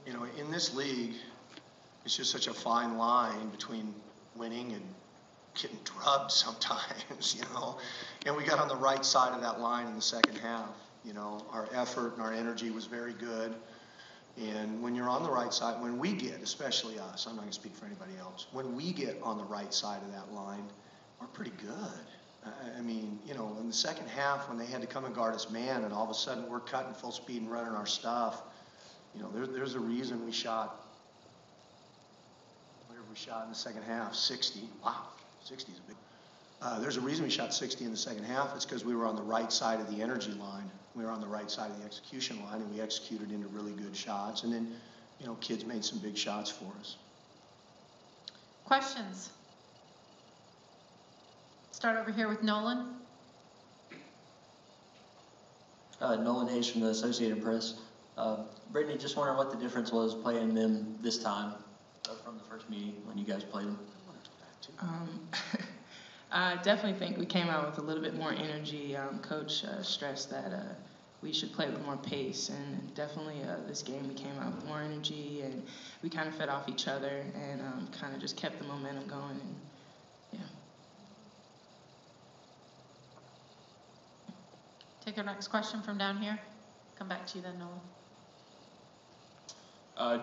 You know, in this league, it's just such a fine line between winning and getting drubbed sometimes, you know. And we got on the right side of that line in the second half. You know, our effort and our energy was very good. And when you're on the right side, when we get, especially us, I'm not going to speak for anybody else, when we get on the right side of that line, we're pretty good. I mean, you know, in the second half when they had to come and guard us man, and all of a sudden we're cutting full speed and running our stuff, you know, there's a reason we shot, whatever we shot in the second half, 60. Wow, 60 is a big. There's a reason we shot 60 in the second half. It's because we were on the right side of the energy line. We were on the right side of the execution line, and we executed into really good shots. And then, you know, kids made some big shots for us. Questions? Start over here with Nolan. Nolan Hayes from the Associated Press. Brittany, just wondering what the difference was playing them this time from the first meeting when you guys played them. I definitely think we came out with a little bit more energy. Coach stressed that we should play with more pace, and definitely this game we came out with more energy, and we kind of fed off each other and kind of just kept the momentum going. And, yeah. Take our next question from down here. Come back to you then, Nolan.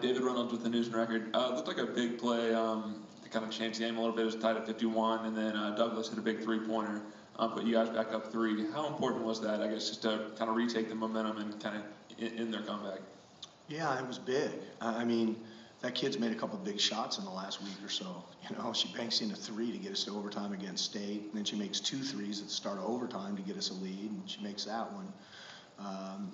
David Reynolds with the News and Record. Looked like a big play to kind of change the game a little bit. It was tied at 51, and then Douglas hit a big three-pointer, put you guys back up 3. How important was that, I guess, just to kind of retake the momentum and kind of in their comeback? Yeah, it was big. I mean, that kid's made a couple big shots in the last week or so. You know, she banks in a 3 to get us to overtime against State, and then she makes 2 threes at the start of overtime to get us a lead, and she makes that one.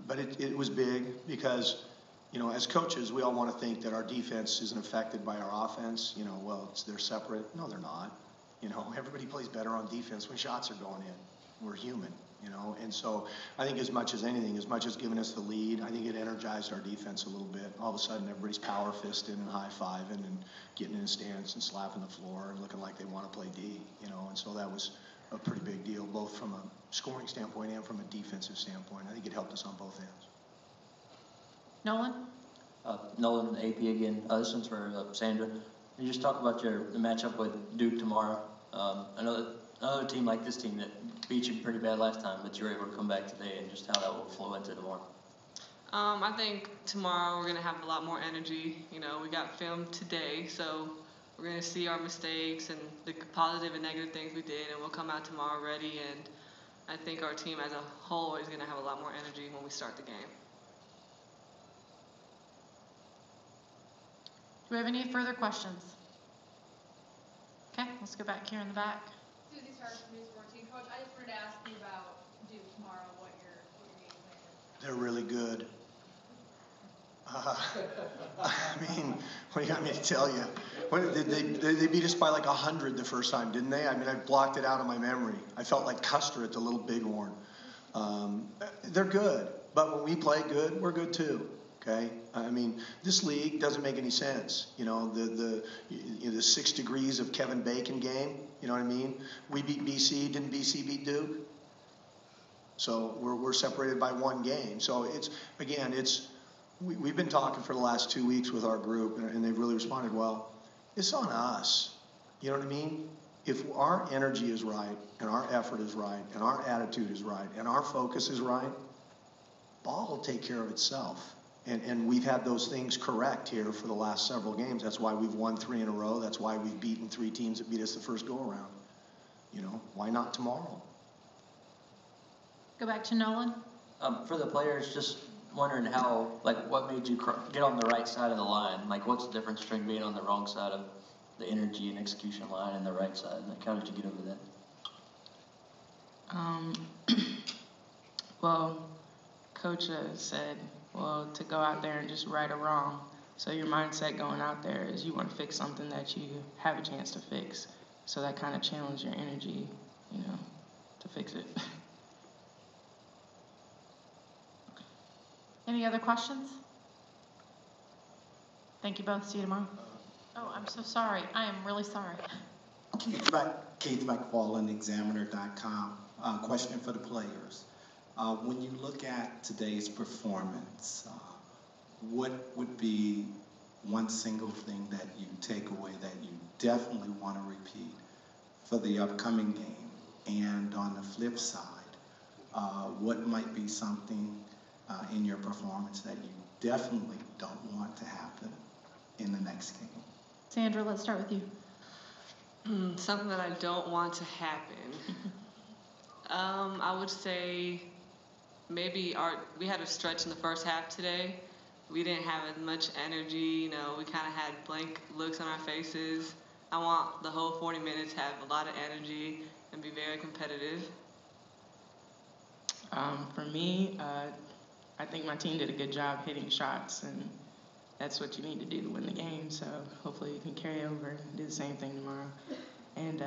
But it was big because, you know, as coaches, we all want to think that our defense isn't affected by our offense. You know, well, they're separate. No, they're not. You know, everybody plays better on defense when shots are going in. We're human, you know. And so I think as much as anything, as much as giving us the lead, I think it energized our defense a little bit. All of a sudden, everybody's power fisting and high-fiving and getting in a stance and slapping the floor and looking like they want to play D, you know. And so that was a pretty big deal, both from a scoring standpoint and from a defensive standpoint. I think it helped us on both ends. Nolan? Nolan, AP again. This one's for Sandra. Can you just talk about the matchup with Duke tomorrow? Another team like this team that beat you pretty bad last time, but you were able to come back today, and just how that will flow into tomorrow. I think tomorrow we're going to have a lot more energy. You know, we got film today, so we're going to see our mistakes and the positive and negative things we did, and we'll come out tomorrow ready. And I think our team as a whole is going to have a lot more energy when we start the game. Do we have any further questions? Okay, let's go back here in the back. Susie Starks from News 14. Coach, I just wanted to ask you about Duke tomorrow, what your game plan is. They're really good. I mean, what do you got me to tell you? They beat us by like 100 the first time, didn't they? I mean, I blocked it out of my memory. I felt like Custer at the Little Bighorn. They're good, but when we play good, we're good too. Okay, I mean, this league doesn't make any sense. You know, the 6 degrees of Kevin Bacon game. You know what I mean? We beat BC. Didn't BC beat Duke? So we're separated by 1 game. So we've been talking for the last 2 weeks with our group, and they've really responded well. It's on us. You know what I mean? If our energy is right, and our effort is right, and our attitude is right, and our focus is right, ball will take care of itself. And we've had those things correct here for the last several games. That's why we've won 3 in a row. That's why we've beaten 3 teams that beat us the first go-around. You know, why not tomorrow? Go back to Nolan. For the players, just wondering what made you get on the right side of the line? Like, what's the difference between being on the wrong side of the energy and execution line and the right side? Like, how did you get over that? Well, Coach said, well, to go out there and just right or wrong. So your mindset going out there is you want to fix something that you have a chance to fix. So that kind of challenged your energy, you know, to fix it. Any other questions? Thank you both. See you tomorrow. Oh, I'm so sorry. I am really sorry. Keith McFarland, Examiner.com. Question for the players. When you look at today's performance, what would be one single thing that you take away that you definitely want to repeat for the upcoming game? And on the flip side, what might be something in your performance that you definitely don't want to happen in the next game? Sandra, let's start with you. Something that I don't want to happen. I would say maybe we had a stretch in the first half today. We didn't have as much energy, you know, we kind of had blank looks on our faces. I want the whole 40 minutes to have a lot of energy and be very competitive. For me, I think my team did a good job hitting shots, and that's what you need to do to win the game. So hopefully you can carry over and do the same thing tomorrow. And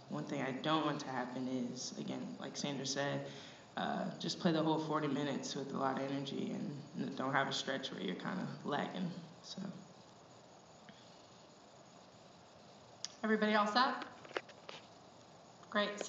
one thing I don't want to happen is, again, like Sandra said, just play the whole 40 minutes with a lot of energy and don't have a stretch where you're kind of lagging. So. Everybody all set? Great. See you.